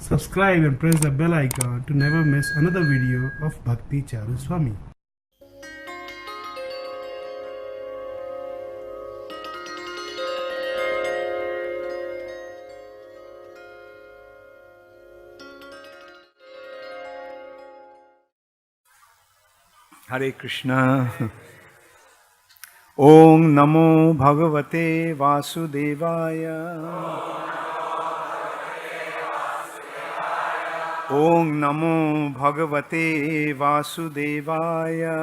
Subscribe and press the bell icon to never miss another video of Bhakti Charu Swami. Hare Krishna. Om Namo Bhagavate Vasudevaya. Om Namo Bhagavate Vasudevaya.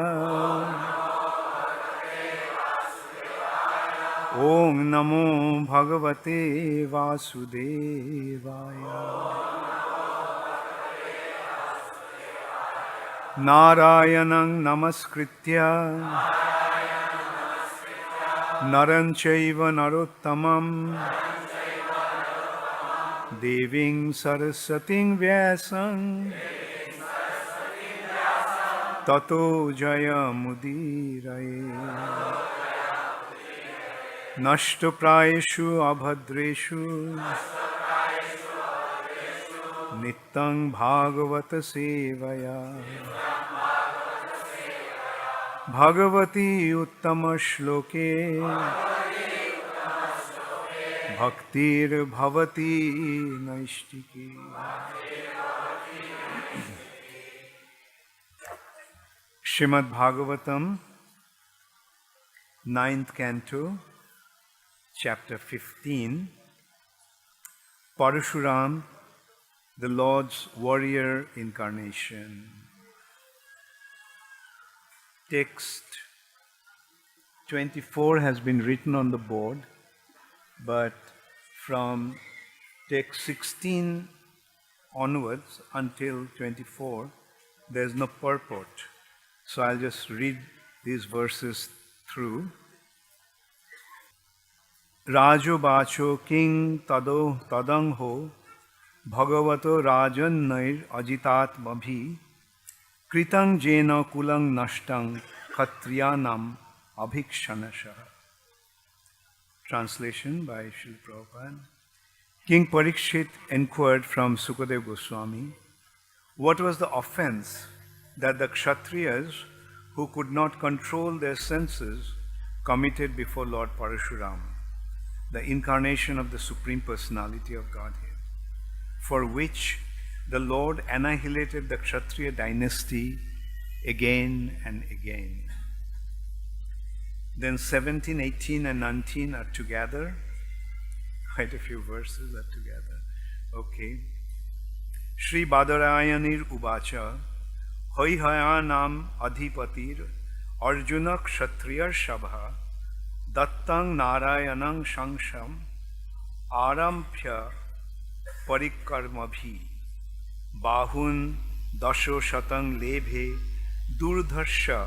Om Namo Bhagavate Vasudevaya. Narayanang Namaskritya Naran Chaiva Narottamam Deving Sarasating Vyasam Tato Jaya Mudiraye Nashtaprayeshu Abhadreshu Nittang Bhagavata Sevaya Bhagavati Uttama Shloke Bhaktir Bhavati Naishtiki. Srimad Bhagavatam, 9th Canto, Chapter 15, Parashuram, the Lord's warrior incarnation. Text 24 has been written on the board, but from text 16 onwards until 24, there's no purport. So I'll just read these verses through. Rajo bacho king tado tadangho Bhagavato Rajan Nair Ajitat Mabhi Kritang Jena Kulang Nashtang Khatriyanam Abhikshanasha. Translation by Srila Prabhupada. King Parikshit inquired from Sukadeva Goswami, what was the offense that the Kshatriyas, who could not control their senses, committed before Lord Parashuram, the incarnation of the Supreme Personality of Godhead, for which the Lord annihilated the Kshatriya dynasty again and again. Then 17, 18 and 19 are together. Quite a few verses are together. Okay. Shri Badarayanir Ubacha Hoihayanam Adhipatir Arjuna Kshatriya Shabha Dattang Narayanang Shangsham Arampya Parikarmabhi Bahun Dasho Shatang Lebhe Durdharsha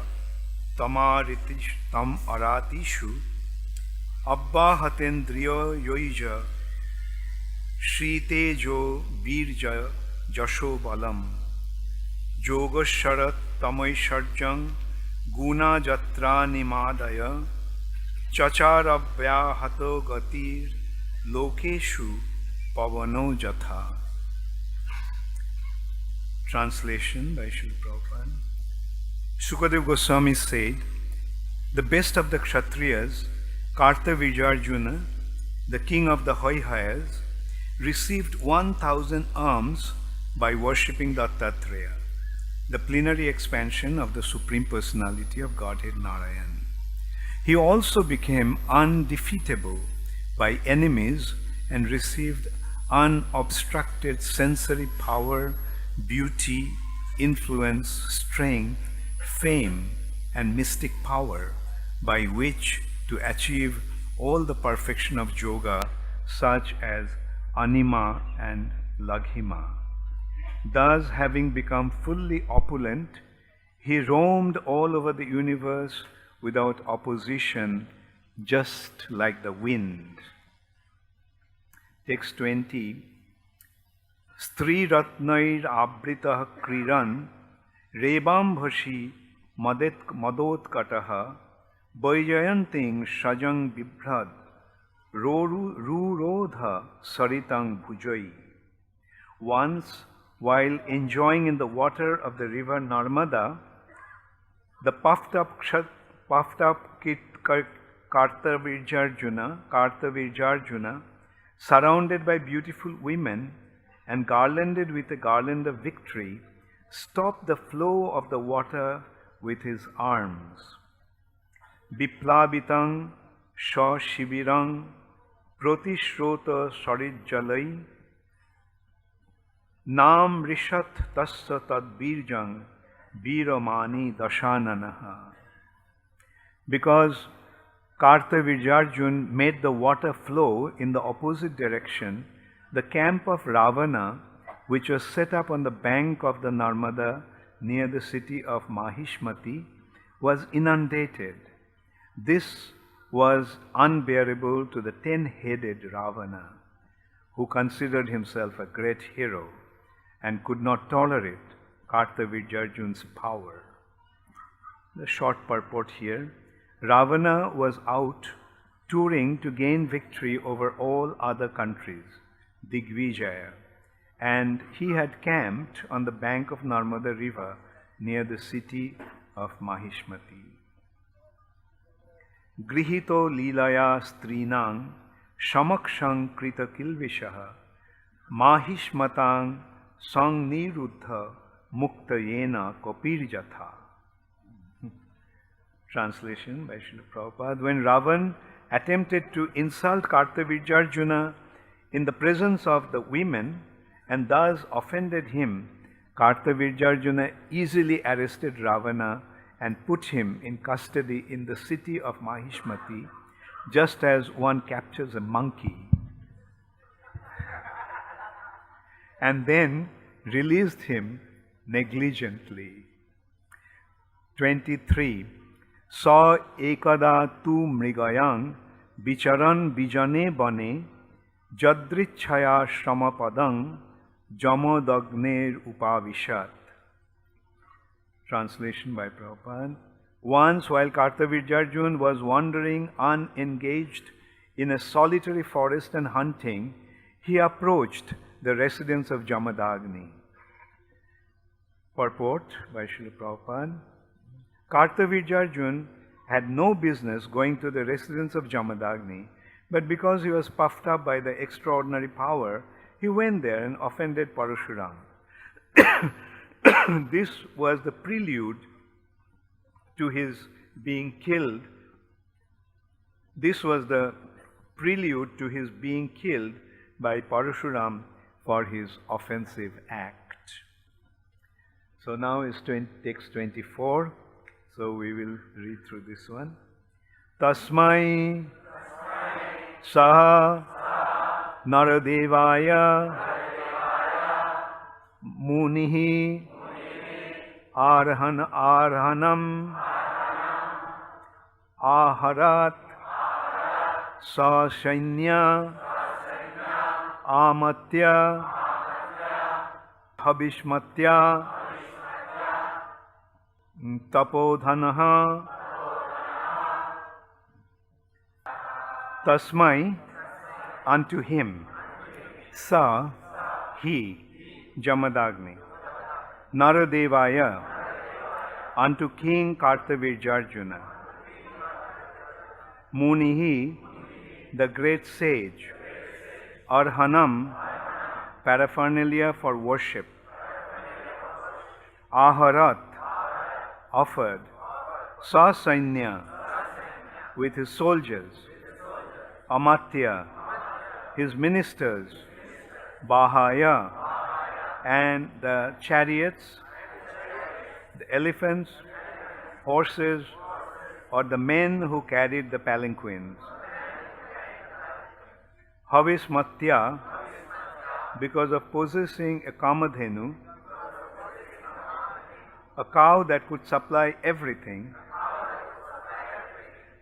Tamaritish Tam Aratishu Abba Hatendriya Yoija Shri Tejo Birja Jasho Balam Yogasharat Tamai Sharjang Guna Jatra Nimadaya Chacharabhya Hato Gatir Lokeshu Pavano Jatha. Translation by Srila Prabhupada. Sukadeva Goswami said, the best of the Kshatriyas, Kartavirjarjuna, the king of the Hoihayas, received 1,000 alms by worshipping Dattatreya, the plenary expansion of the Supreme Personality of Godhead Narayan. He also became undefeatable by enemies and received unobstructed sensory power, beauty, influence, strength, fame, and mystic power by which to achieve all the perfection of yoga, such as anima and laghima. Thus, having become fully opulent, he roamed all over the universe without opposition, just like the wind. Text 20. Stri Ratnair Abritah Kriran Rebam Bhashi Madot Kataha Vaijayanting Shajang Bibhrad Rurodha Saritang Bhujai. Once, while enjoying in the water of the river Narmada, the puffed up Kartavirjarjuna, surrounded by beautiful women and garlanded with a garland of victory, stopped the flow of the water with his arms. Biplabitang sha shibirang pratishrota sarijjalai nam rishat tasya tadbirjang viramani dashananaha. Because Kartavirjarjun made the water flow in the opposite direction, the camp of Ravana, which was set up on the bank of the Narmada near the city of Mahishmati, was inundated. This was unbearable to the 10-headed Ravana, who considered himself a great hero and could not tolerate Kartavirjarjun's power. The short purport here: Ravana was out touring to gain victory over all other countries, Digvijaya, and he had camped on the bank of Narmada river near the city of Mahishmati. Grihito Leelaya Strinang Shamakshang Krita Kilvishaha Mahishmatang Sang Niruddha Muktayena Kopirjatha. Translation by Srila Prabhupada. When Ravan attempted to insult Kartavirjarjuna in the presence of the women and thus offended him, Kartavirjarjuna easily arrested Ravana and put him in custody in the city of Mahishmati, just as one captures a monkey, and then released him negligently. 23. Sa ekada tu mrigayang bicharan bijane bane jadrichaya shamapadang jamodagner upavishat. Translation by Prabhupada. Once, while Kartavirjarjun was wandering unengaged in a solitary forest and hunting, he approached the residence of Jamadagni. Purport by Srila Prabhupada. Kartavirjarjun had no business going to the residence of Jamadagni, but because he was puffed up by the extraordinary power, he went there and offended Parashuram. This was the prelude to his being killed. This was the prelude to his being killed by Parashuram for his offensive act. So now is text 24. So we will read through this one. Tasmai Saha Naradevaya Munihi Arhanam Aharat Sashanya Amatya Habishmatya Tapodhanaha Tasmai, unto him, Sa, he, Jamadagni, Naradevaya, unto King Kartavirjarjuna, Munihi, the great sage, Arhanam, paraphernalia for worship, Aharat, offered, Sasainya, with his soldiers, Amatya, his ministers, Bahaya, and the chariots, the elephants, horses, or the men who carried the palanquins. Havismatya, because of possessing a Kamadhenu, a cow that could supply everything.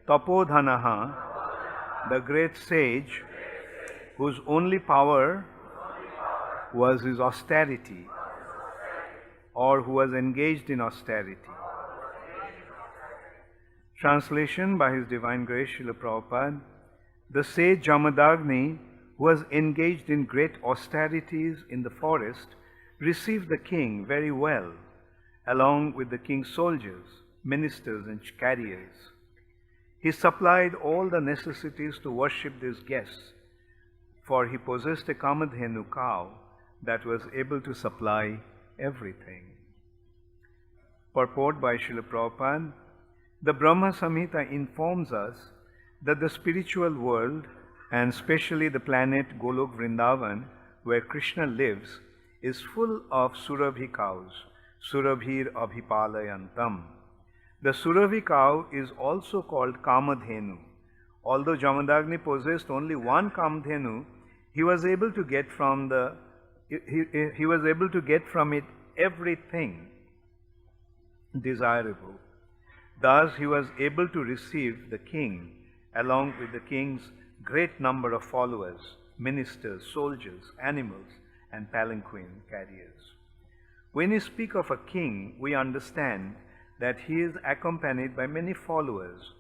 Tapodhanaha, the great sage, whose only power was his austerity, or who was engaged in austerity. Translation by His Divine Grace Srila Prabhupada. The sage Jamadagni, who who was engaged in great austerities in the forest, received the king very well, along with the king's soldiers, ministers, and carriers. He supplied all the necessities to worship these guests, for he possessed a Kamadhenu cow that was able to supply everything. Purport by Srila Prabhupada, the Brahma Samhita informs us that the spiritual world, and especially the planet Golok Vrindavan, where Krishna lives, is full of Surabhi cows, Surabhir Abhipalayantam. The Surabhi cow is also called Kamadhenu. Although Jamadagni possessed only one Kamadhenu, he was able to get from it everything desirable. Thus he was able to receive the king along with the king's great number of followers, ministers, soldiers, animals, and palanquin carriers. When we speak of a king, we understand that he is accompanied by many followers.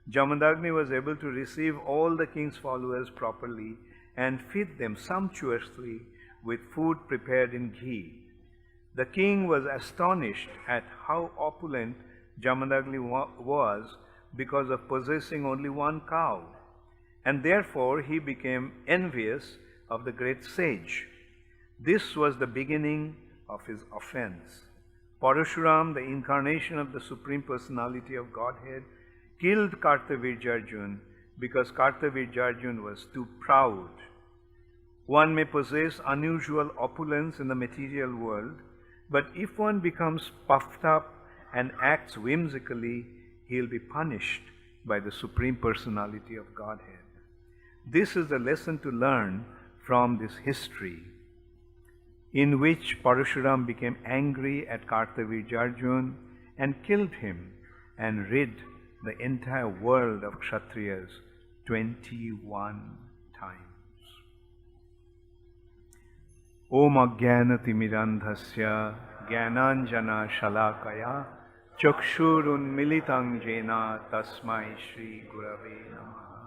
Jamadagni was able to receive all the king's followers properly and feed them sumptuously with food prepared in ghee. The king was astonished at how opulent Jamadagni was because of possessing only one cow, and therefore he became envious of the great sage. This was the beginning of his offense. Parashuram, the incarnation of the Supreme Personality of Godhead, killed Kartavirjarjun because Kartavirjarjun was too proud. One may possess unusual opulence in the material world, but if one becomes puffed up and acts whimsically, he will be punished by the Supreme Personality of Godhead. This is a lesson to learn from this history, in which Parashuram became angry at Kartavirjarjun and killed him and rid the entire world of Kshatriyas 21 times. Om Ajnanatimirandhasya Jnananjana Shalakaya Chakshurun Militang Jena Tasmai Shri Gurave Namaha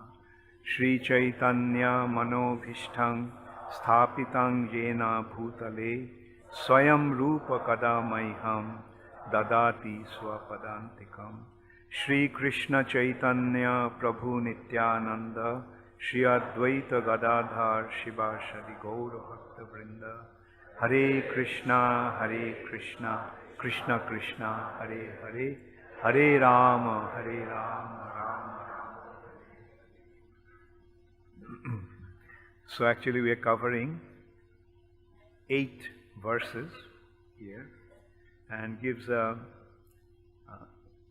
Shri Chaitanya Manobhishthang Sthapitang Jena Bhutale Swayam Rupa Kadamaiham Dadati Swapadantikam Shri Krishna Chaitanya Prabhu Nityananda Shri Advaita Gadadhar Shivashadi Gaura Bhakta Vrinda Hare Krishna, Krishna Krishna, Hare Hare, Hare Rama, Rama Rama. So actually we are covering 8 verses here and gives a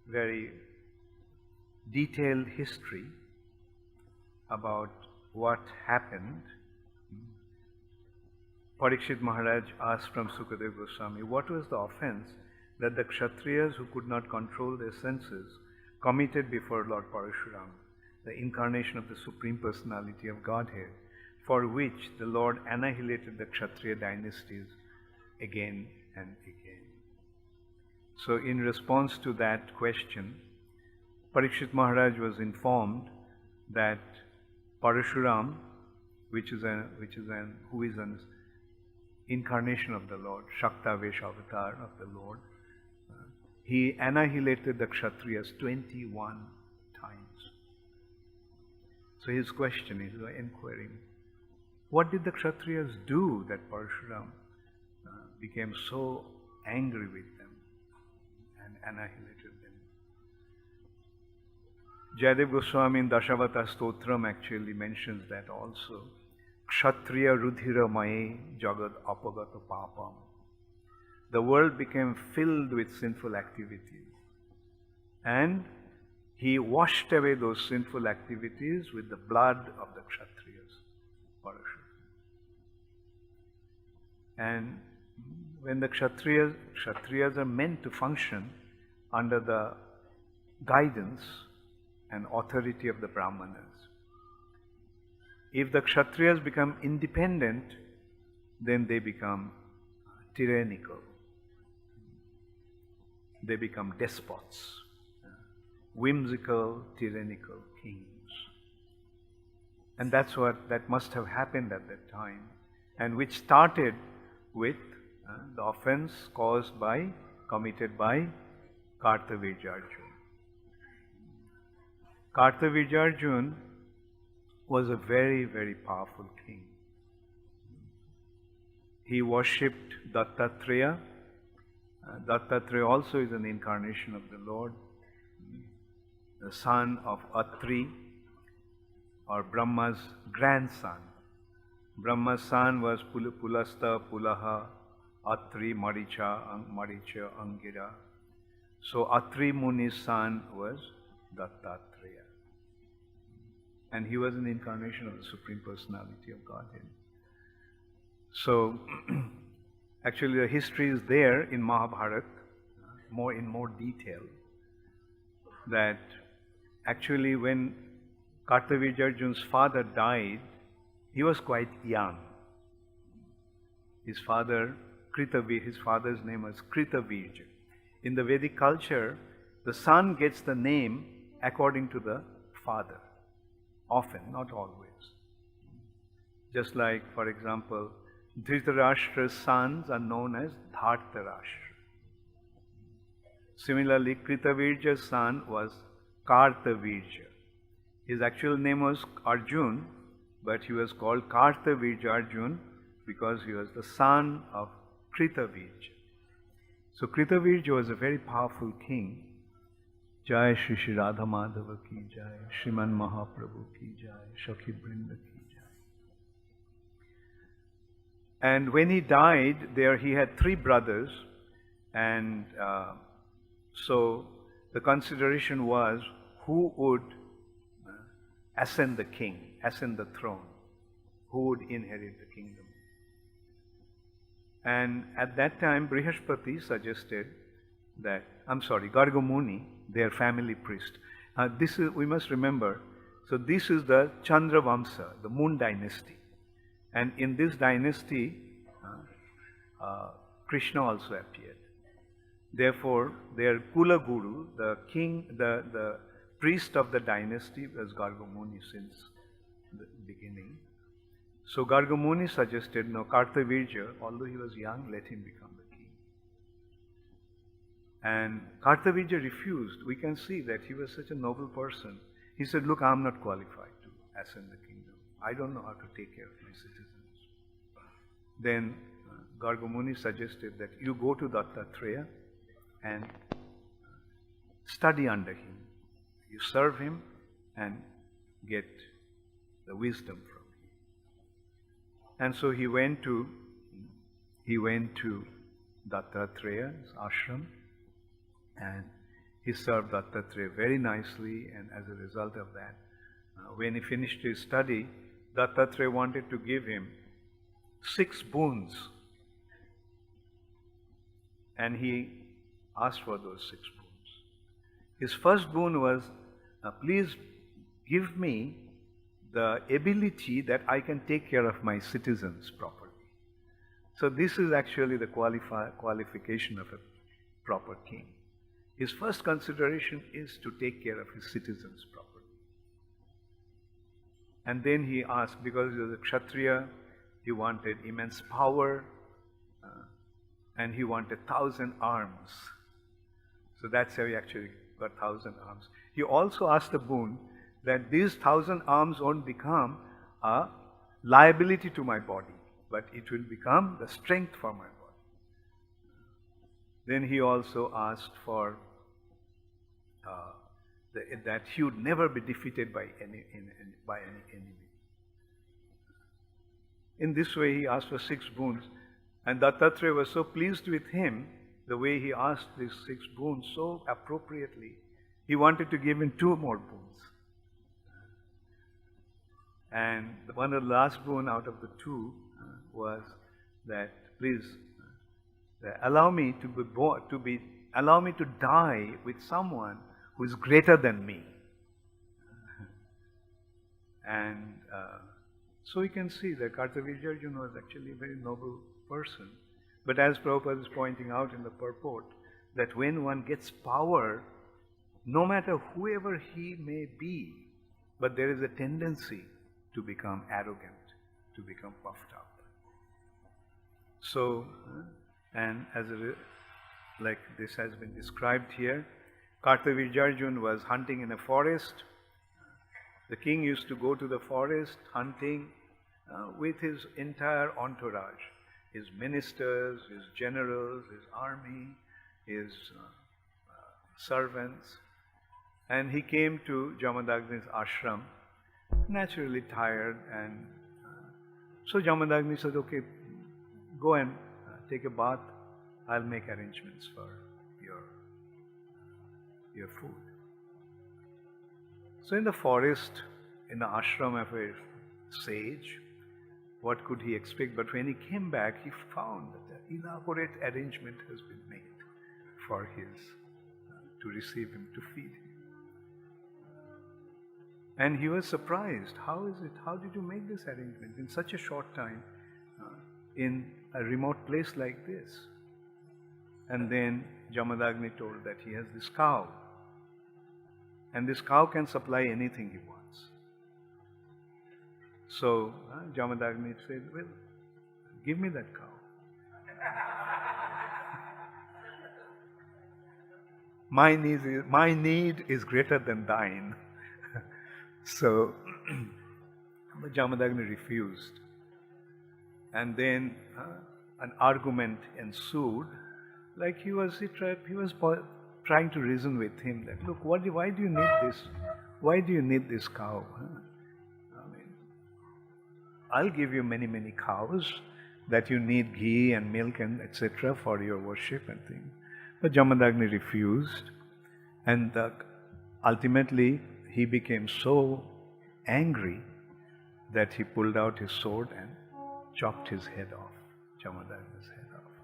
very detailed history about what happened. Parikshit Maharaj asked from Sukadeva Goswami, what was the offense that the Kshatriyas who could not control their senses committed before Lord Parashuram, the incarnation of the Supreme Personality of Godhead, for which the Lord annihilated the Kshatriya dynasties again and again. So in response to that question, Parikshit Maharaj was informed that Parashuram, who is an incarnation of the Lord, Shaktavesh avatar of the Lord, he annihilated the Kshatriyas 21 times. So his question is inquiring, what did the Kshatriyas do that Parashuram became so angry with them and annihilated them? Jayadev Goswami in Dashavata Stotram actually mentions that also. Kshatriya Rudhira Mae Jagad Apagata Papam. The world became filled with sinful activities, and he washed away those sinful activities with the blood of the Kshatriyas, Parashuram. And when the Kshatriyas are meant to function under the guidance and authority of the Brahmanas. If the Kshatriyas become independent, then they become tyrannical. They become despots, whimsical, tyrannical kings. And that must have happened at that time, and which started with the offense committed by Kartavirjarjuna. Kartavirjarjuna was a very, very powerful king. He worshipped Dattatreya. Dattatreya also is an incarnation of the Lord, the son of Atri, or Brahma's grandson. Brahma's son was Pulasta, Pulaha, Atri, Maricha, Angira. So Atri Muni's son was Dattatreya. And he was an incarnation of the Supreme Personality of Godhead. So, actually the history is there in Mahabharata, in more detail, that actually when Kartavirjarjuna's father died, he was quite young. His father's name was Kritavirja. In the Vedic culture, the son gets the name according to the father. Often, not always. Just like, for example, Dhritarashtra's sons are known as Dhartarashtra. Similarly, Kritavirja's son was Kartavirja. His actual name was Arjun, but he was called Kartavirjarjuna because he was the son of Kritavirja. So Kritavirja was a very powerful king. Jai Shri Shri Radha Madhava ki jai, Shriman Mahaprabhu ki jai, Shakhi Brinda ki jai. And when he died, he had 3 brothers, and so the consideration was who would ascend the throne, who would inherit the kingdom. And at that time, Brihaspati suggested that, Garga Muni, their family priest. We must remember, so this is the Chandra Vamsa, the moon dynasty. And in this dynasty, Krishna also appeared. Therefore, their Kula Guru, the king, the priest of the dynasty was Garga Muni since the beginning. So Garga Muni suggested, no, Kartavirja, although he was young, let him become the king. And Kartavirja refused. We can see that he was such a noble person. He said, look, I am not qualified to ascend the kingdom. I don't know how to take care of my citizens. Then Garga Muni suggested that you go to Dattatreya and study under him. You serve him and get the wisdom from him. And so he went to Dattatreya's ashram, and he served Dattatreya very nicely, and as a result of that, when he finished his study, Dattatreya wanted to give him 6 boons. And he asked for those 6 boons. His first boon was, please give me the ability that I can take care of my citizens properly. So this is actually the qualification of a proper king. His first consideration is to take care of his citizens properly. And then he asked, because he was a Kshatriya, he wanted immense power, and he wanted 1,000 arms. So that's how he actually got 1,000 arms. He also asked a boon that these 1,000 arms won't become a liability to my body, but it will become the strength for my body. Then he also asked for that he would never be defeated by any enemy. In this way, he asked for 6 boons, and Dattatreya was so pleased with him, the way he asked these 6 boons so appropriately. He wanted to give him 2 more boons. And one of the last boon out of the 2 was that, please allow me to die with someone who is greater than me. And so we can see that Kartavirjarjuna was actually a very noble person. But as Prabhupada is pointing out in the purport, that when one gets power, no matter whoever he may be, but there is a tendency to become arrogant, to become puffed up. So, and like this has been described here, Kartavirjarjun was hunting in a forest. The king used to go to the forest hunting with his entire entourage, his ministers, his generals, his army, his servants. And he came to Jamadagni's ashram, naturally tired, and so Jamadagni said, okay, go and take a bath, I'll make arrangements for your food. So in the forest, in the ashram of a sage, what could he expect? But when he came back, he found that an elaborate arrangement has been made for to receive him, to feed him. And he was surprised. How is it? How did you make this arrangement in such a short time in a remote place like this? And then Jamadagni told that he has this cow. And this cow can supply anything he wants. So Jamadagni said, well, give me that cow. My need is greater than thine. So Jamadagni refused. And then an argument ensued. Like he was trying to reason with him that, look, why do you need this? Why do you need this cow? I mean, I'll give you many, many cows that you need ghee and milk and etc. for your worship and things. But Jamadagni refused, and ultimately he became so angry that he pulled out his sword and chopped his head off, Jamadagni's head off.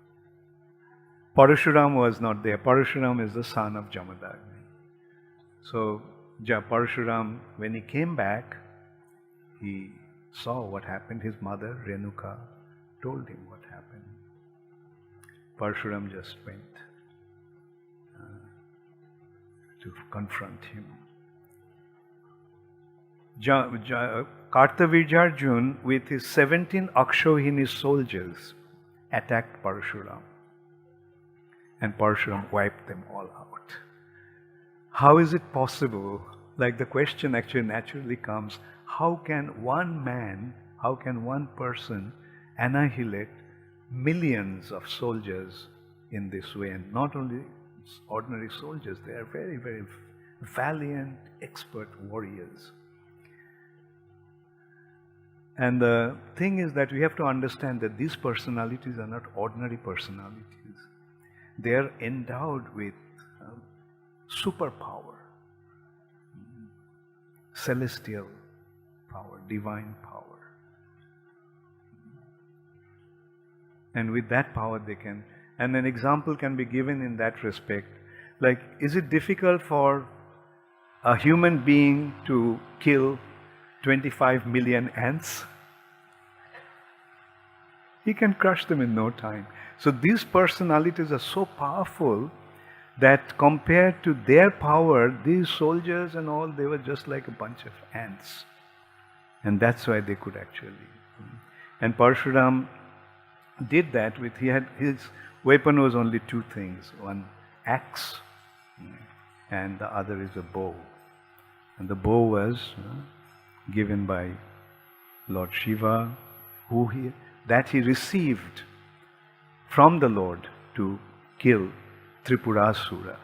Parashuram was not there. Parashuram is the son of Jamadagni. So Parashuram, when he came back, he saw what happened. His mother, Renuka, told him what happened. Parashuram just went to confront him. Kartavirjarjun, with his 17 Akshohini soldiers, attacked Parashuram. And Parashuram wiped them all out. How is it possible? Like the question actually naturally comes, how can one man, how can one person annihilate millions of soldiers in this way? And not only ordinary soldiers, they are very, very valiant, expert warriors. And the thing is that we have to understand that these personalities are not ordinary personalities. They are endowed with superpower, celestial power, divine power. And with that power they can, and an example can be given in that respect. Like, is it difficult for a human being to kill 25 million ants? He can crush them in no time. So these personalities are so powerful that compared to their power, these soldiers and all, they were just like a bunch of ants. And that's why they could actually. And Parshuram did that with, his weapon was only two things. One axe, and the other is a bow. And the bow was given by Lord Shiva, that he received from the Lord to kill Tripurasura.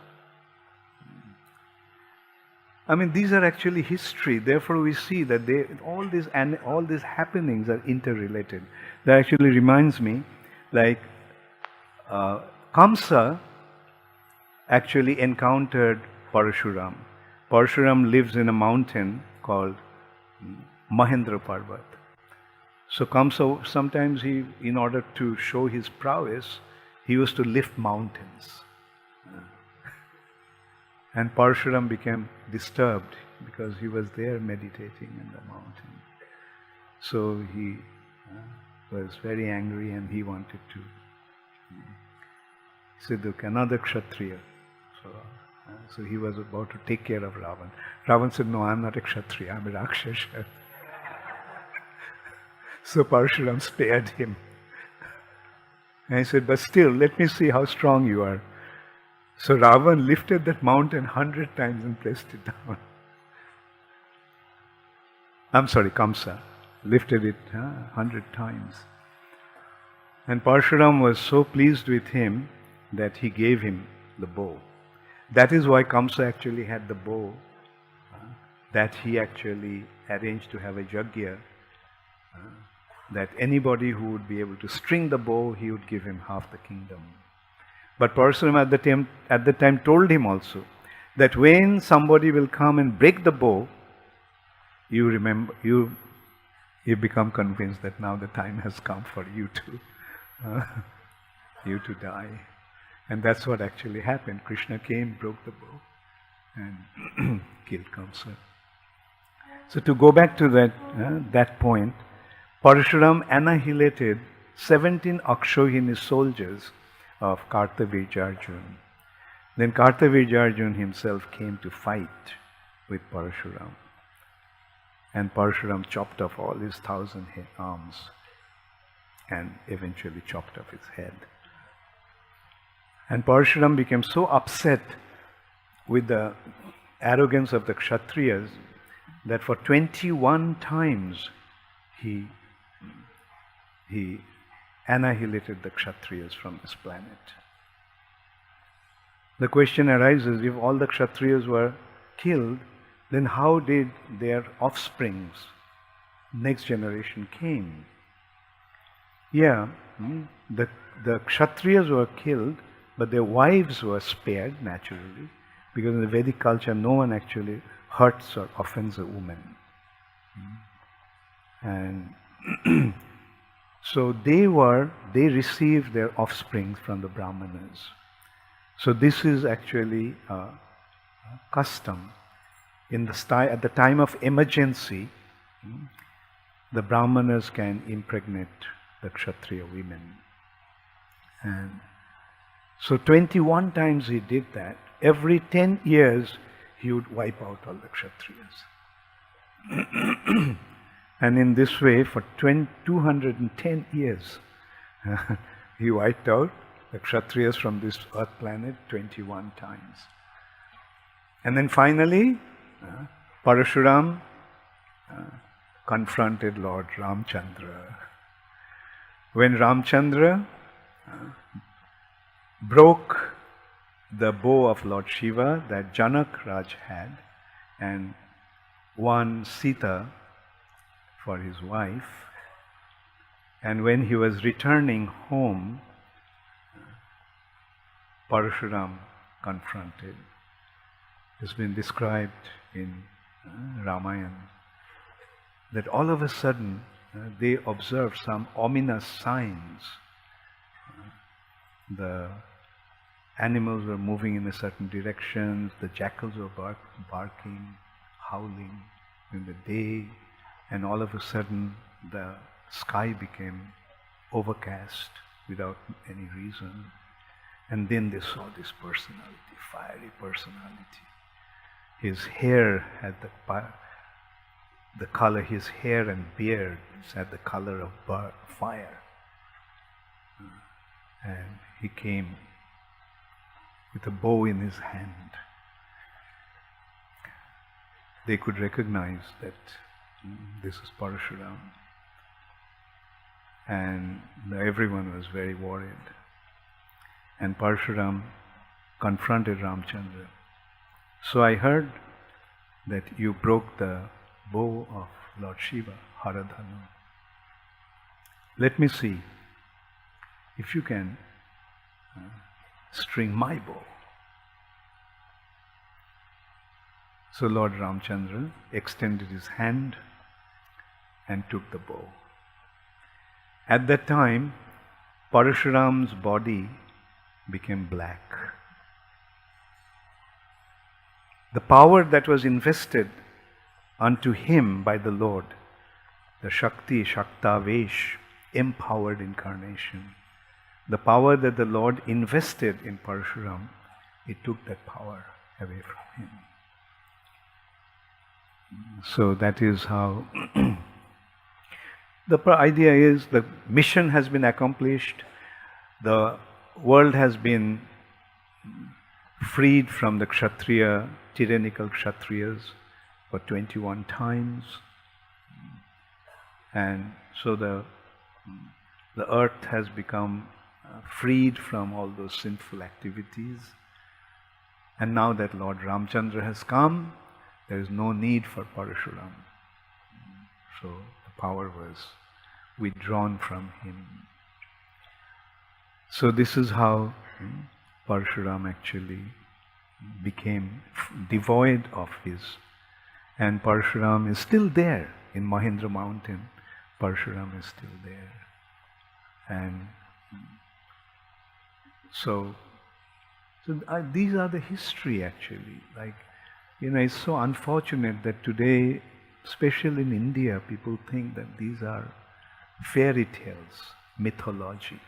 I mean, these are actually history. Therefore, we see that all these happenings are interrelated. That actually reminds me, like Kamsa actually encountered Parashuram. Parashuram lives in a mountain called Mahendra Parvat. So Kamsa, sometimes in order to show his prowess, he used to lift mountains. And Parashuram became disturbed because he was there meditating in the mountain. So he was very angry and he wanted to. He said, look, another Kshatriya. So he was about to take care of Ravan. Ravan said, no, I'm not a Kshatriya, I'm a Rakshasa. So Parshuram spared him. And he said, but still, let me see how strong you are. So Ravan lifted that mountain 100 times and placed it down. I'm sorry, Kamsa lifted it 100 times. And Parshuram was so pleased with him that he gave him the bow. That is why Kamsa actually had the bow that he actually arranged to have a yajna, that anybody who would be able to string the bow, he would give him half the kingdom. But Parshuram at the time told him also that when somebody will come and break the bow, you remember, you become convinced that now the time has come for you to die. And that's what actually happened. Krishna came, broke the bow, and killed Kamsa. So to go back to that point, Parshuram annihilated 17 Akshohini soldiers of Kartavirjarjuna. Then Kartavirjarjuna himself came to fight with Parshuram. And Parshuram chopped off all his 1,000 arms and eventually chopped off his head. And Parshuram became so upset with the arrogance of the Kshatriyas that for 21 times he annihilated the Kshatriyas from this planet. The question arises, if all the Kshatriyas were killed, then how did their offsprings, next generation, came? Yeah, the Kshatriyas were killed, but their wives were spared naturally, because in the Vedic culture no one actually hurts or offends a woman. And so they received their offspring from the Brahmanas. So this is actually a custom. At the time of emergency, the Brahmanas can impregnate the Kshatriya women. And so 21 times he did that. Every 10 years he would wipe out all the Kshatriyas. And in this way, for 210 years, he wiped out the Kshatriyas from this earth planet 21 times. And then finally, Parashuram confronted Lord Ramchandra. When Ramchandra broke the bow of Lord Shiva that Janak Raj had and won Sita for his wife, and when he was returning home, Parashuram confronted. It's been described in Ramayana that all of a sudden they observed some ominous signs. The animals were moving in a certain direction, the jackals were barking, howling in the day, and all of a sudden the sky became overcast without any reason. And then they saw this personality, fiery personality. His hair had the color, his hair and beard had the color of fire. And he came with a bow in his hand. They could recognize that this is Parashuram. And everyone was very worried. And Parashuram confronted Ramchandra. So I heard that you broke the bow of Lord Shiva, Haradhanu. Let me see if you can string my bow. So Lord Ramchandra extended his hand and took the bow. At that time, Parashuram's body became black. The power that was invested unto him by the Lord, the Shakti, Shaktavesh, empowered incarnation, the power that the Lord invested in Parashuram, it took that power away from him. So that is how the idea is the mission has been accomplished, the world has been freed from the Kshatriya, tyrannical Kshatriyas for 21 times. And so the earth has become freed from all those sinful activities. And now that Lord Ramchandra has come, there is no need for Parashuram. So the power was withdrawn from him. So this is how Parashuram actually became devoid of his. And Parashuram is still there in Mahendra Mountain. Parashuram is still there. And so these are the history actually. Like, it's so unfortunate that today, especially in India, people think that these are fairy tales, mythology,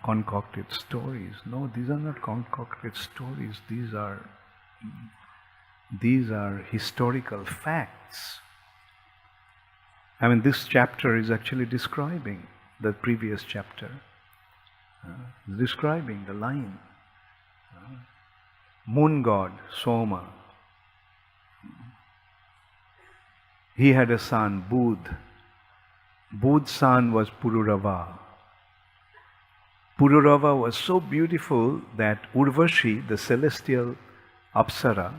concocted stories. No, these are not concocted stories. These are historical facts. I mean, this chapter is actually describing the previous chapter. Describing the line. Moon god, Soma. He had a son, Budh. Budh's son was Pururava. Pururava was so beautiful that Urvashi, the celestial Apsara,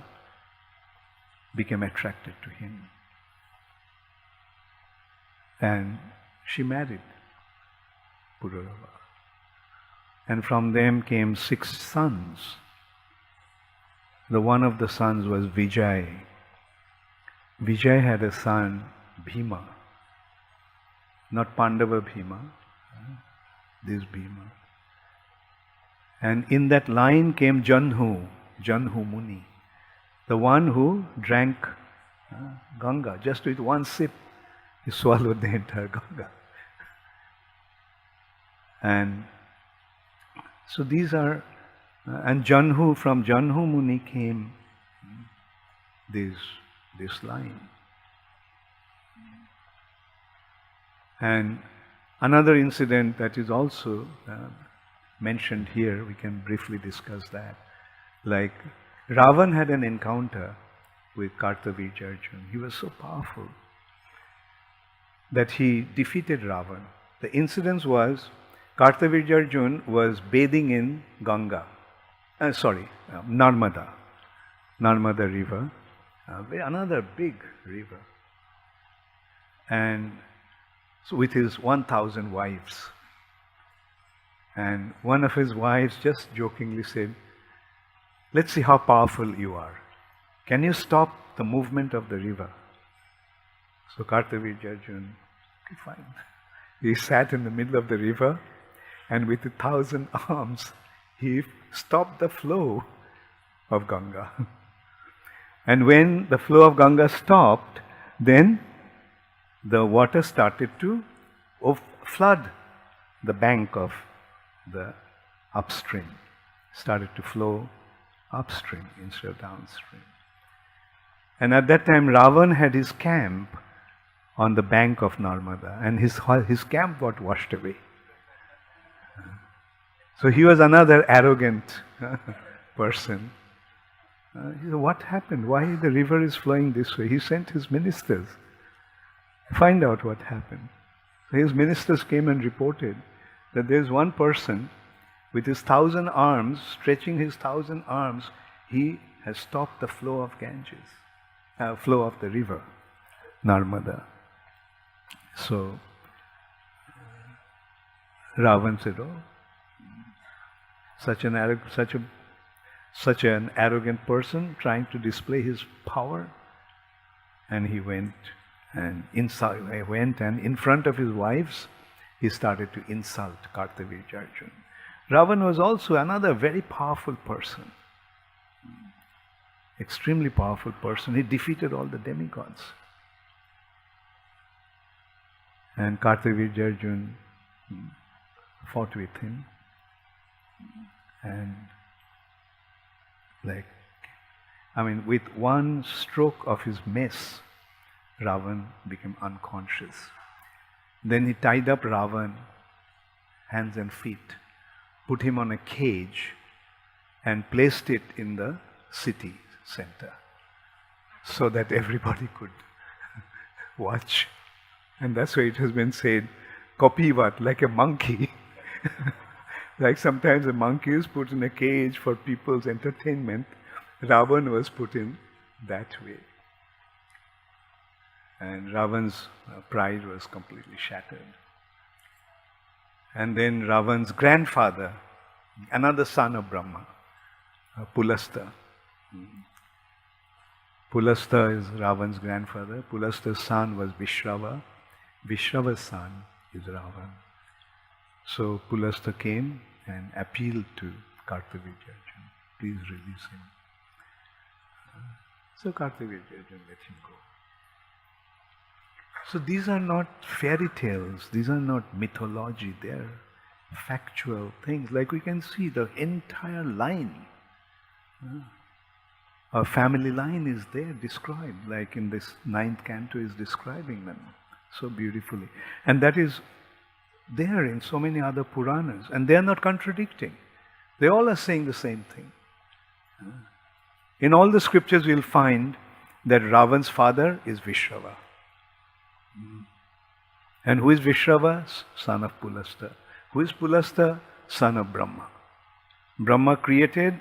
became attracted to him. And she married Pururava. And from them came 6 sons. The one of the sons was Vijay. Vijay had a son, Bhima. Not Pandava Bhima, this Bhima. And in that line came Janhu Muni, the one who drank Ganga. Just with one sip, he swallowed the entire Ganga. And so these are, and Janhu, from Janhu Muni came this line. And another incident that is also mentioned here, we can briefly discuss that. Like, Ravan had an encounter with Kartavija Arjuna. He was so powerful that he defeated Ravan. The incident was, Kartavija Arjuna was bathing in Ganga, Narmada river, another big river, and so with his 1,000 wives. And one of his wives just jokingly said, "Let's see how powerful you are. Can you stop the movement of the river?" So Kartavija Arjuna, okay, fine. He sat in the middle of the river, and with 1,000 arms, he stopped the flow of Ganga. And when the flow of Ganga stopped, then the water started to flood the bank of the upstream. Started to flow upstream instead of downstream. And at that time, Ravan had his camp on the bank of Narmada, and his camp got washed away. So he was another arrogant person. He said, "What happened? Why the river is flowing this way?" He sent his ministers to find out what happened. So his ministers came and reported that there is one person with his 1,000 arms, stretching his 1,000 arms, he has stopped the flow of Ganges, flow of the river, Narmada. So Ravan said, "Oh, such an arrogant person trying to display his power." And he went and in front of his wives, he started to insult Kartavija Arjuna. Ravan was also another very powerful person, extremely powerful person. He defeated all the demigods. And Kartavija Arjuna fought with him. And with one stroke of his mace, Ravan became unconscious. Then he tied up Ravan, hands and feet, put him on a cage and placed it in the city center so that everybody could watch. And that's why it has been said, Kapivat, like a monkey. Like sometimes a monkey is put in a cage for people's entertainment, Ravan was put in that way. And Ravan's pride was completely shattered. And then Ravan's grandfather, another son of Brahma, Pulasta. Pulasta is Ravan's grandfather. Pulasta's son was Vishrava. Vishrava's son is Ravan. So Pulasta came and appealed to Kartavijaya, please release him. So Kartavijaya let him go. So these are not fairy tales, these are not mythology, they are factual things. Like we can see the entire line, a family line is there described, like in this 9th canto is describing them so beautifully. And that is there in so many other Puranas, and they are not contradicting. They all are saying the same thing. In all the scriptures we'll find that Ravan's father is Vishrava. And who is Vishrava? Son of Pulasta. Who is Pulasta? Son of Brahma. Brahma created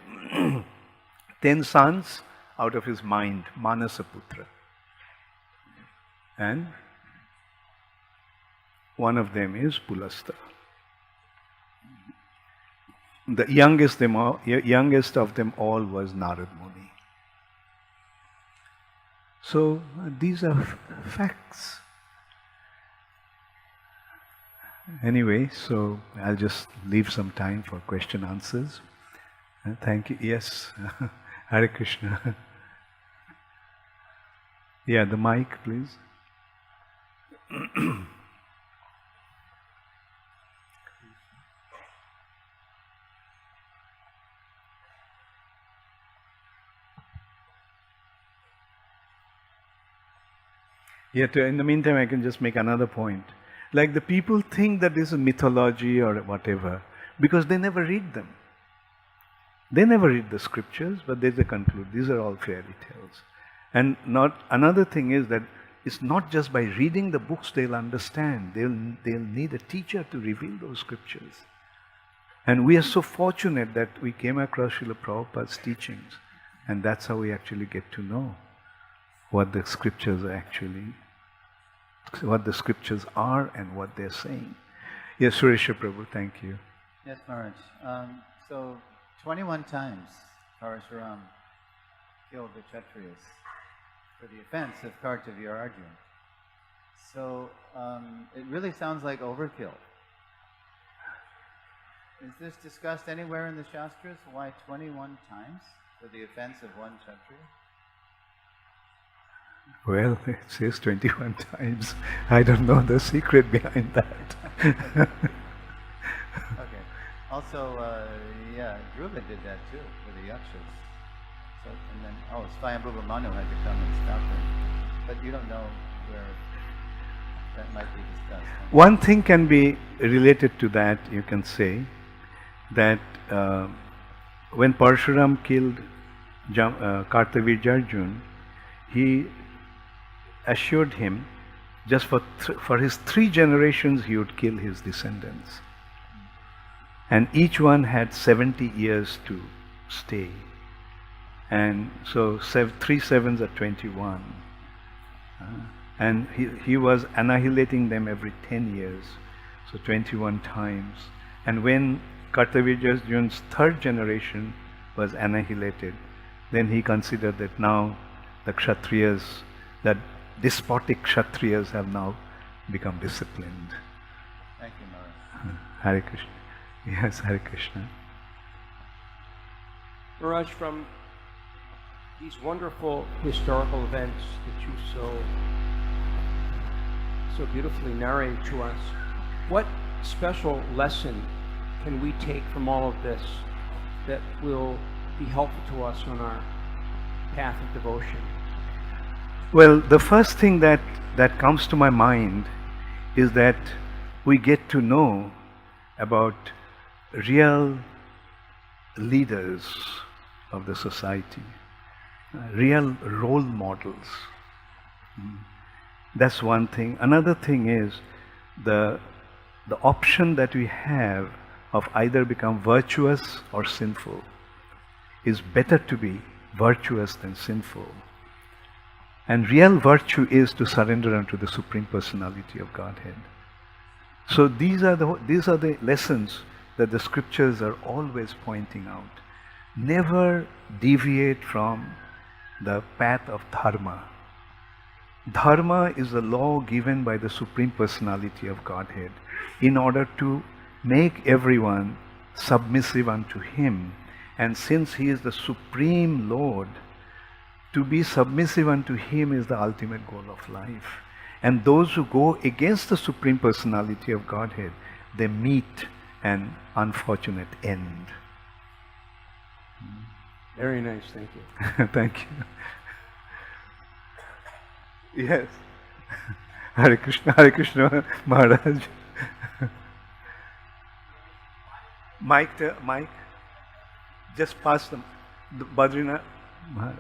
10 sons out of his mind, Manasaputra. And one of them is Pulasta. The youngest of them all was Narad Muni. So these are facts. Anyway, so I'll just leave some time for question answers. Thank you. Yes, Hare Krishna. Yeah, the mic, please. Yeah, in the meantime, I can just make another point. Like the people think that this is mythology or whatever, because they never read them. They never read the scriptures, but they conclude these are all fairy tales. And another thing is that it's not just by reading the books they'll understand. They'll need a teacher to reveal those scriptures. And we are so fortunate that we came across Srila Prabhupada's teachings, and that's how we actually get to know what the scriptures are actually, what the scriptures are and what they're saying. Yes, Suresha Prabhu, thank you. Yes, Maharaj. So 21 times Parashuram killed the Kshatriyas for the offense of Kartavya Arjuna. So it really sounds like overkill. Is this discussed anywhere in the Shastras? Why 21 times for the offense of one Kshatriya? Well, it says 21 times. I don't know the secret behind that. Okay. Also, Dhruva did that too with the Yakshas. So, and then, Swayambhuva Manu had to come and stop him. But you don't know where that might be discussed. One thing can be related to that, you can say, that when Parshuram killed Kartavya Arjuna, he assured him just for his 3 generations he would kill his descendants. And each one had 70 years to stay. And so 3 sevens are 21. And he was annihilating them every 10 years. So 21 times. And when Kartavya Arjuna's 3rd generation was annihilated, then he considered that now the Kshatriyas, that despotic Kshatriyas have now become disciplined. Thank you, Maharaj. Hare Krishna. Yes, Hare Krishna. Maharaj, from these wonderful historical events that you so beautifully narrate to us, what special lesson can we take from all of this that will be helpful to us on our path of devotion? Well, the first thing that comes to my mind is that we get to know about real leaders of the society, real role models. That's one thing. Another thing is the option that we have of either become virtuous or sinful. Is better to be virtuous than sinful. And real virtue is to surrender unto the Supreme Personality of Godhead. So these are the lessons that the scriptures are always pointing out. Never deviate from the path of Dharma. Dharma is the law given by the Supreme Personality of Godhead in order to make everyone submissive unto Him. And since He is the Supreme Lord, to be submissive unto Him is the ultimate goal of life. And those who go against the Supreme Personality of Godhead, they meet an unfortunate end. Very nice, thank you. Thank you. Yes. Hare Krishna, Maharaj. Mike, just pass them. Badrinath Maharaj.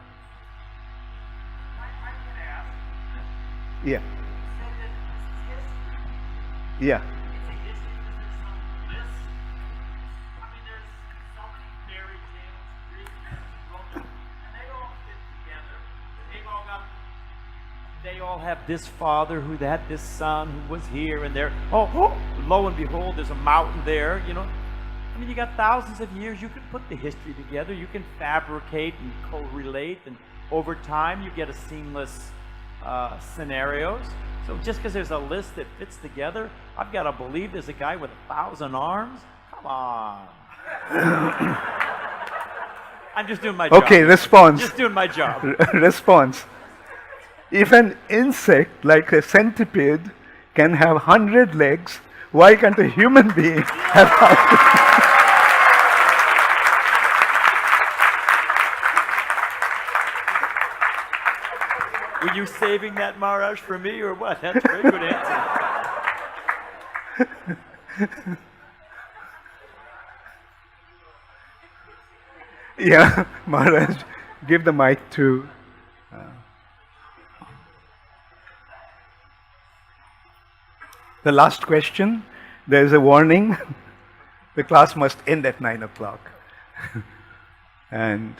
Yeah. Yeah. They all have this father who had this son who was here and there. Oh, lo and behold, there's a mountain there, you know. I mean, you got thousands of years. You can put the history together. You can fabricate and correlate, and over time you get a seamless scenarios. So just because there's a list that fits together, I've got to believe there's a guy with 1,000 arms? Come on. I'm just doing my job. Okay, response. Just doing my job. Response. If an insect like a centipede can have 100 legs, why can't a human being have 100? Were you saving that, Maharaj, for me or what? That's a very good answer. Yeah, Maharaj, give the mic to... The last question, there is a warning. The class must end at 9 o'clock. And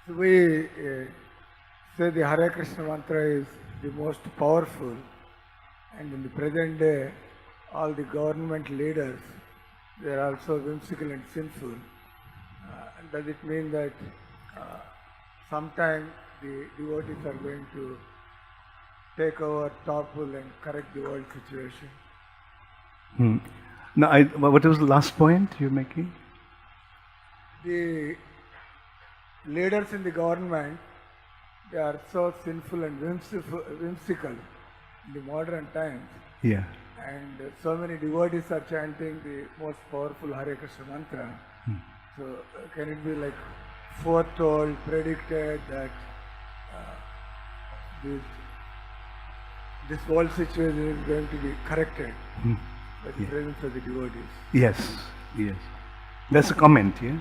we say the Hare Krishna mantra is the most powerful, and in the present day, all the government leaders, they are also whimsical and sinful. Does it mean that sometime the devotees are going to take over, topple and correct the world situation? Now, what was the last point you're making? The leaders in the government, they are so sinful and whimsical in the modern times. Yeah. And so many devotees are chanting the most powerful Hare Krishna mantra. So can it be like foretold, predicted that this whole situation is going to be corrected by the presence of the devotees? Yes, yes. That's a comment, yeah?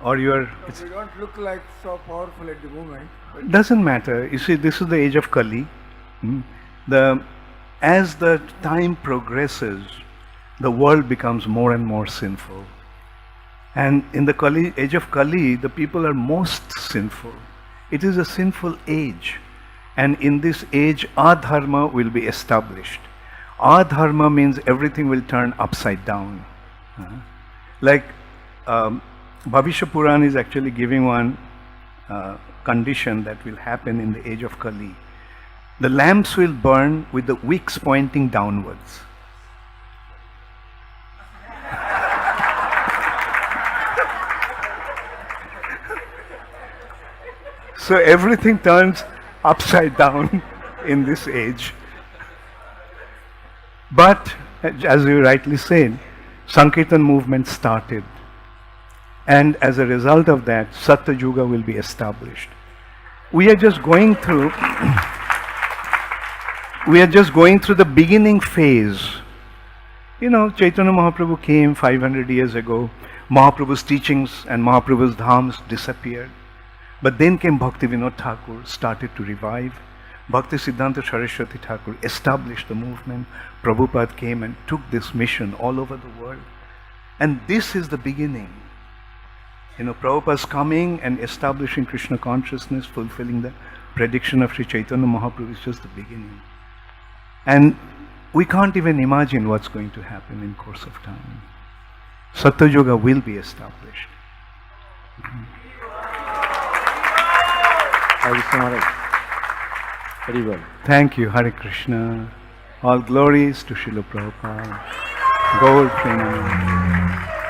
Or you're... We don't look like so powerful at the moment. But doesn't matter. You see, this is the age of Kali. As the time progresses, the world becomes more and more sinful. And in the age of Kali, the people are most sinful. It is a sinful age. And in this age, our Dharma will be established. Our Dharma means everything will turn upside down. Like Bhavishya Puran is actually giving one condition that will happen in the age of Kali. The lamps will burn with the wicks pointing downwards. So everything turns upside down in this age. But, as you rightly said, Sankirtan movement started. And as a result of that, Satya Yuga will be established. We are just going through we are just going through the beginning phase. You know, Chaitanya Mahaprabhu came 500 years ago. Mahaprabhu's teachings and Mahaprabhu's Dhams disappeared. But then came Bhakti Vinod Thakur, started to revive. Bhakti Siddhanta Saraswati Thakur established the movement. Prabhupada came and took this mission all over the world. And this is the beginning. You know, Prabhupada's coming and establishing Krishna consciousness, fulfilling the prediction of Sri Chaitanya Mahaprabhu is just the beginning. And we can't even imagine what's going to happen in course of time. Satya Yoga will be established. Thank you so much. Very well. Thank you, Hare Krishna. All glories to Srila Prabhupada. Gaur Premanand.